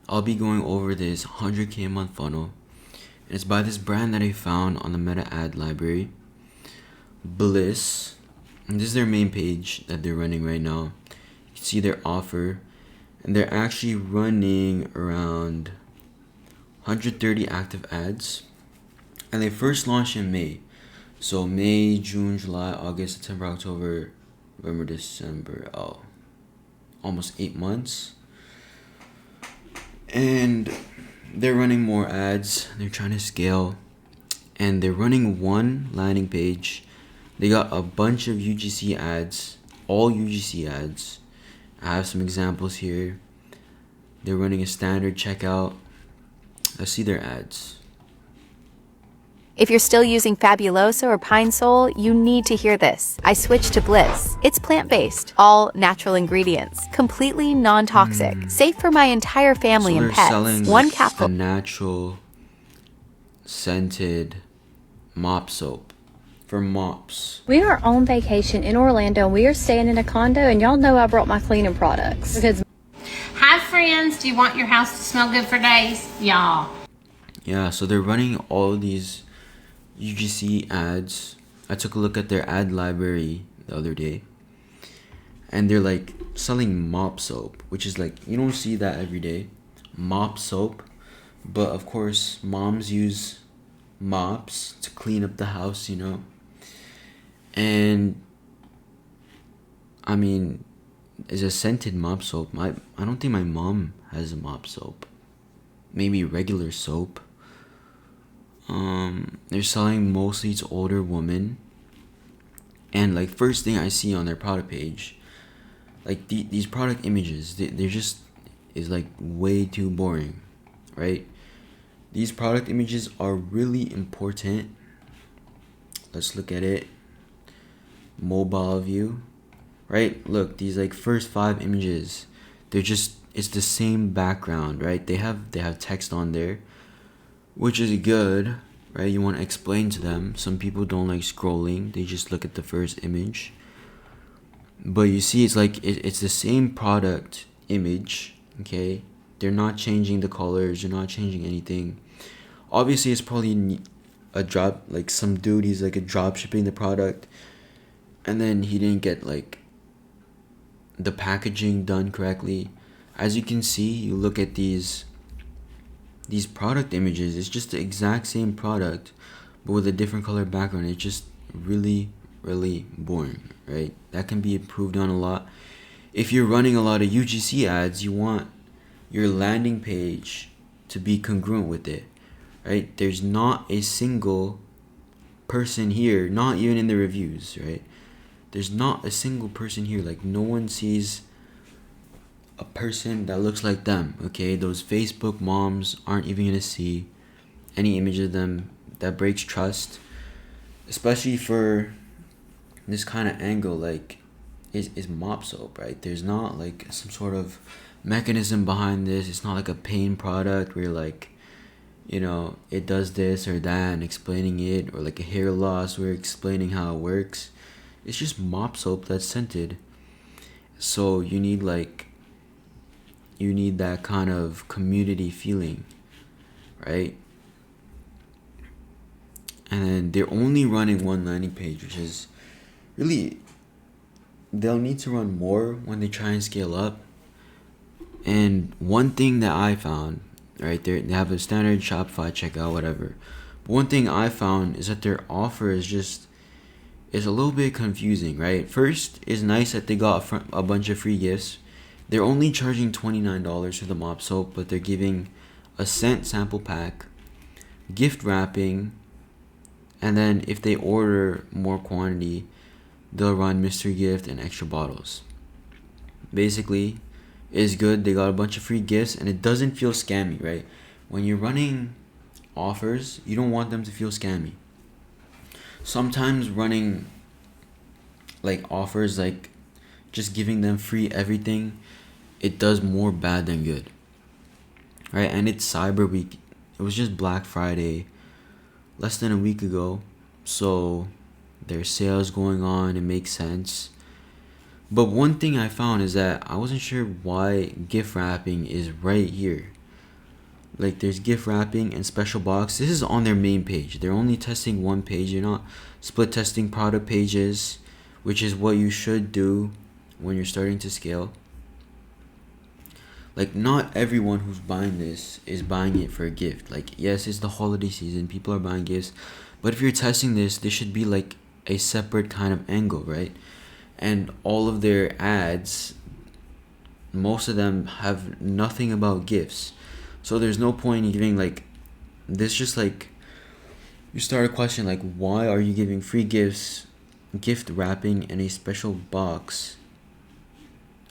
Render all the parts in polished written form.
I'll be going over this 100K a month funnel. And it's by this brand that I found on the Meta ad library, Bliss. And this is their main page that they're running right now. You can see their offer, and they're actually running around 130 active ads. And they first launched in May. So May, June, July, August, September, October, November, December. Oh, almost 8 months. And they're running more ads. They're trying to scale. And they're running one landing page. They got a bunch of UGC ads, all UGC ads. I have some examples here. They're running a standard checkout. Let's see their ads. If you're still using Fabuloso or Pine Sol, you need to hear this. I switched to Bliss. It's plant-based, all natural ingredients, completely non-toxic, safe for my entire family and pets. Selling One a capsule. natural scented mop soap for mops. We are on vacation in Orlando and we are staying in a condo, and y'all know I brought my cleaning products because Hi friends, do you want your house to smell good for days? Y'all. Yeah, so they're running all these UGC ads. I took a look at their ad library the other day, and they're like selling mop soap, which is like, you don't see that every day. Mop soap. But of course, moms use mops to clean up the house, you know. And I mean, it's a scented mop soap. I don't think my mom has a mop soap. Maybe regular soap. They're selling mostly to older women. And like, first thing I see on their product page, like these product images, they're just, is like way too boring, right? These product images are really important. Let's look at it. Mobile view, right? Look, these like first 5 images, they're just, it's the same background, right? They have text on there, which is good, right? You want to explain to them. Some people don't like scrolling, they just look at the first image. But you see, it's like it's the same product image, okay? They're not changing the colors, they're not changing anything. Obviously, it's probably a drop, like some dude, he's like a drop shipping the product, and then he didn't get like the packaging done correctly. As you can see, you look at these product images, it's just the exact same product but with a different color background. It's just really boring, right? That can be improved on a lot. If you're running a lot of UGC ads, you want your landing page to be congruent with it, right? There's not a single person here, not even in the reviews, right? There's not a single person here. Like, no one sees a person that looks like them, okay? Those Facebook moms aren't even gonna see any image of them. That breaks trust, especially for this kind of angle. Like, is mop soap, right? There's not like some sort of mechanism behind this. It's not like a pain product where like, you know, it does this or that and explaining it, or like a hair loss where explaining how it works. It's just mop soap that's scented. So you need that kind of community feeling, right? And then they're only running one landing page, which is really, they'll need to run more when they try and scale up. And one thing that I found, right, they have a standard Shopify checkout, whatever. But one thing I found is that their offer is a little bit confusing, right? First, it's nice that they got a bunch of free gifts. They're only charging $29 for the mop soap, but they're giving a scent sample pack, gift wrapping, and then if they order more quantity, they'll run mystery gift and extra bottles. Basically, it's good. They got a bunch of free gifts, and it doesn't feel scammy, right? When you're running offers, you don't want them to feel scammy. Sometimes running like offers, like just giving them free everything, it does more bad than good, right? And it's Cyber Week. It was just Black Friday less than a week ago, so there's sales going on. It makes sense. But one thing I found is that I wasn't sure why gift wrapping is right here. Like there's gift wrapping and special box. This is on their main page. They're only testing one page. They're not split testing product pages, which is what you should do when you're starting to scale. Like not everyone who's buying this is buying it for a gift. Like yes, it's the holiday season, people are buying gifts, but if you're testing this should be like a separate kind of angle, right? And all of their ads, most of them have nothing about gifts, so there's no point in giving like this. Just like you start a question like, why are you giving free gifts, gift wrapping, and a special box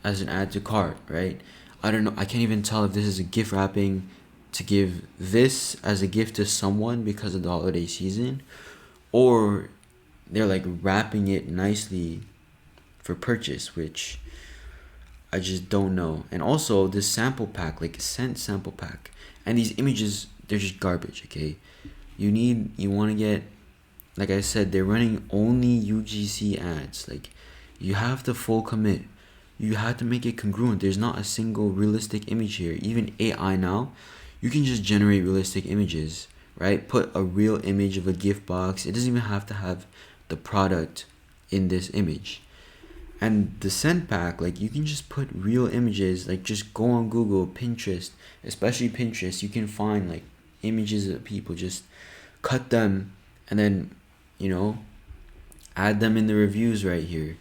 as an add to cart, right? I don't know. I can't even tell if this is a gift wrapping to give this as a gift to someone because of the holiday season, or they're like wrapping it nicely for purchase, which I just don't know. And also this sample pack, like scent sample pack, and these images, they're just garbage. Okay, you want to get, like I said, they're running only UGC ads. Like you have to full commit. You have to make it congruent. There's not a single realistic image here. Even AI now, you can just generate realistic images, right? Put a real image of a gift box. It doesn't even have to have the product in this image. And the scent pack, like you can just put real images. Like just go on Google, Pinterest, especially Pinterest. You can find like images of people, just cut them and then, add them in the reviews right here.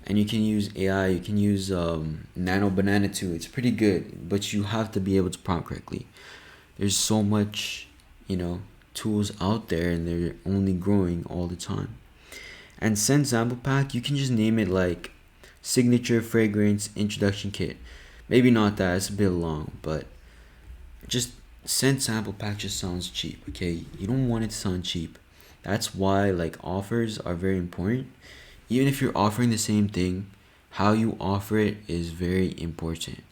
And you can use AI, you can use Nano Banana too. It's pretty good, but you have to be able to prompt correctly. There's so much, tools out there, and they're only growing all the time. And scent sample pack, you can just name it like signature fragrance introduction kit. Maybe not that, it's a bit long, but just scent sample pack just sounds cheap, okay? You don't want it to sound cheap. That's why like offers are very important. Even if you're offering the same thing, how you offer it is very important.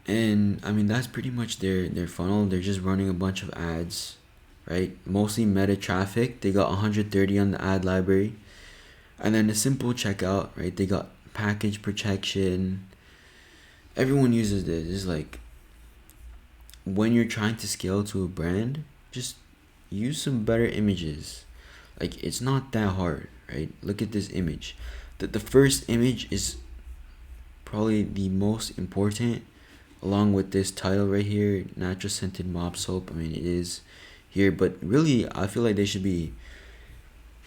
And I mean, that's pretty much their funnel. They're just running a bunch of ads, right? Mostly meta traffic. They got 130 on the ad library. And then the simple checkout, right? They got package protection. Everyone uses this. It's like when you're trying to scale to a brand, just use some better images. Like it's not that hard, right? Look at this image. The first image is probably the most important, along with this title right here, natural scented mop soap. I mean, it is here, but really I feel like they should be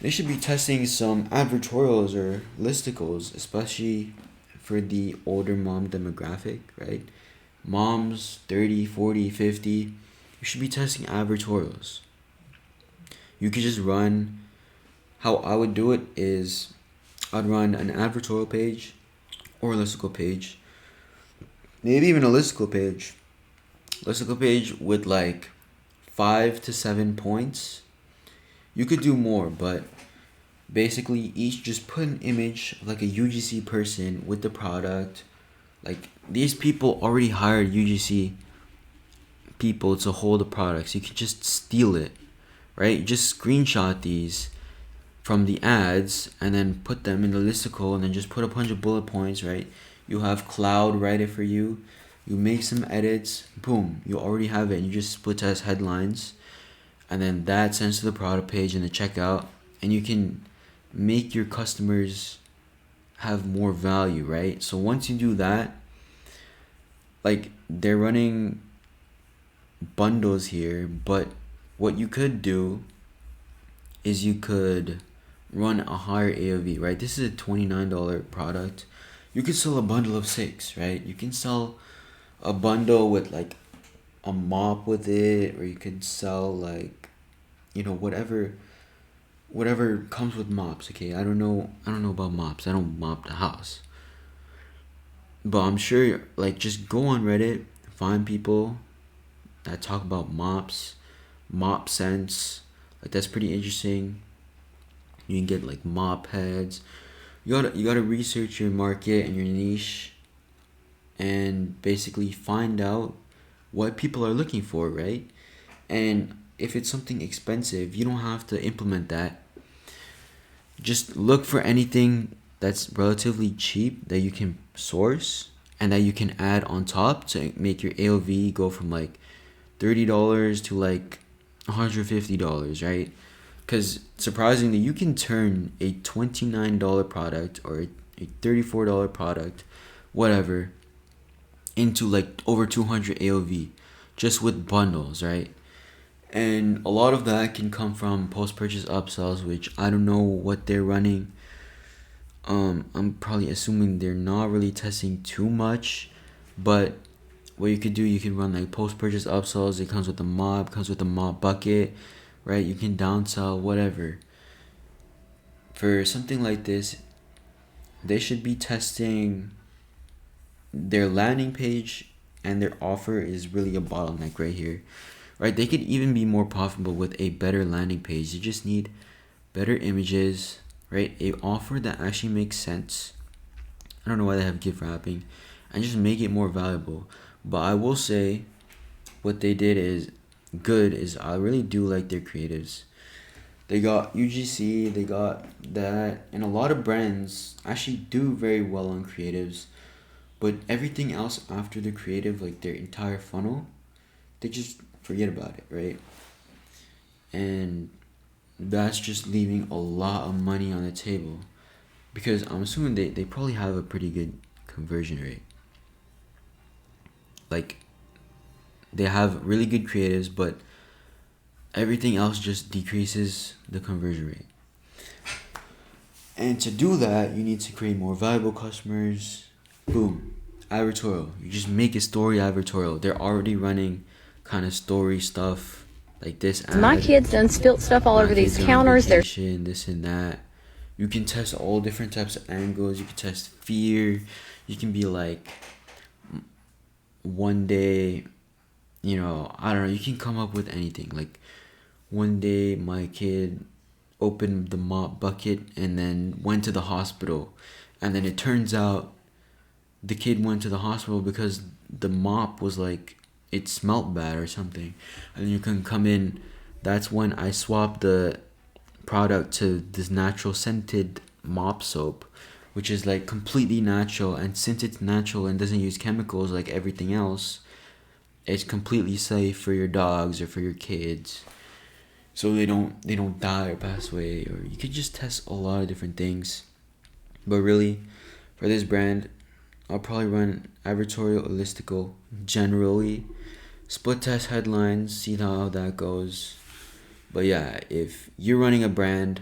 testing some advertorials or listicles, especially for the older mom demographic, right? Moms 30, 40, 50, you should be testing advertorials. You could just run, how I would do it is I'd run an advertorial page or a listicle page, maybe even a listicle page with like 5 to 7 points. You could do more, but basically each just put an image of like a UGC person with the product. Like these people already hired UGC people to hold the products. You could just steal it, right? Just screenshot these from the ads and then put them in the listicle, and then just put a bunch of bullet points, right? You have Cloud write it for you. You make some edits, boom, you already have it, and you just split test headlines, and then that sends to the product page and the checkout, and you can make your customers have more value, right? So once you do that, like they're running bundles here, but what you could do is you could run a higher AOV, right? This is a $29 product. You could sell a bundle of 6, right? You can sell a bundle with like a mop with it, or you could sell like, whatever comes with mops. Okay, I don't know about mops. I don't mop the house, but I'm sure like just go on Reddit, find people that talk about mops, mop scents. Like that's pretty interesting. You can get like mop heads. You gotta research your market and your niche, and basically find out what people are looking for, right? And if it's something expensive, you don't have to implement that. Just look for anything that's relatively cheap that you can source, and that you can add on top to make your AOV go from like $30 to like $150, right? Because surprisingly, you can turn a $29 product or a $34 product, whatever, into like over 200 AOV just with bundles, right? And a lot of that can come from post-purchase upsells, which I don't know what they're running. I'm probably assuming they're not really testing too much, but what you could do, you can run like post-purchase upsells. It comes with a mob bucket, right? You can downsell, whatever. For something like this, they should be testing their landing page, and their offer is really a bottleneck right here, right? They could even be more profitable with a better landing page. You just need better images, right? A offer that actually makes sense. I don't know why they have gift wrapping, and just make it more valuable. But I will say what they did is good. Is I really do like their creatives. They got UGC, they got that, and a lot of brands actually do very well on creatives. But everything else after the creative, like their entire funnel, they just forget about it, right? And that's just leaving a lot of money on the table, because I'm assuming they probably have a pretty good conversion rate. Like, they have really good creatives, but everything else just decreases the conversion rate. And to do that, you need to create more valuable customers. Boom. Advertorial. You just make a story advertorial. They're already running kind of story stuff like this ad. My kids done spilt stuff all over these counters. They're This and that. You can test all different types of angles. You can test fear. You can be like, one day, I don't know, you can come up with anything. Like, one day my kid opened the mop bucket and then went to the hospital, and then it turns out the kid went to the hospital because the mop was like, it smelt bad or something. And then you can come in, that's when I swapped the product to this natural scented mop soap, which is like completely natural. And since it's natural and doesn't use chemicals like everything else, it's completely safe for your dogs or for your kids, so they don't die or pass away. Or you could just test a lot of different things. But really, for this brand, I'll probably run advertorial, listicle, generally, split test headlines, see how that goes. But yeah, if you're running a brand,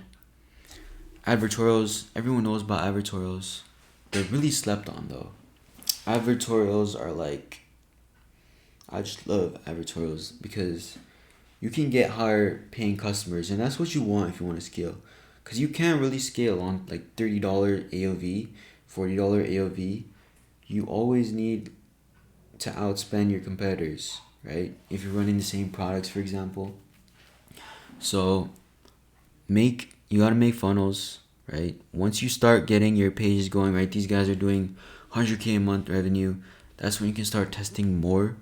advertorials, everyone knows about advertorials. They're really slept on though. Advertorials are like, I just love advertorials because you can get higher paying customers, and that's what you want if you want to scale. Because you can't really scale on like $30 AOV, $40 AOV. You always need to outspend your competitors, right? If you're running the same products, for example. So you gotta make funnels, right? Once you start getting your pages going, right? These guys are doing 100K a month revenue. That's when you can start testing more,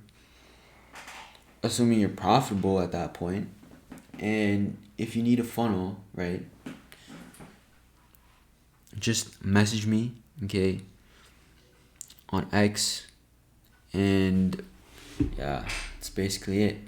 assuming you're profitable at that point. And if you need a funnel, right, just message me, okay, on X, and yeah, that's basically it.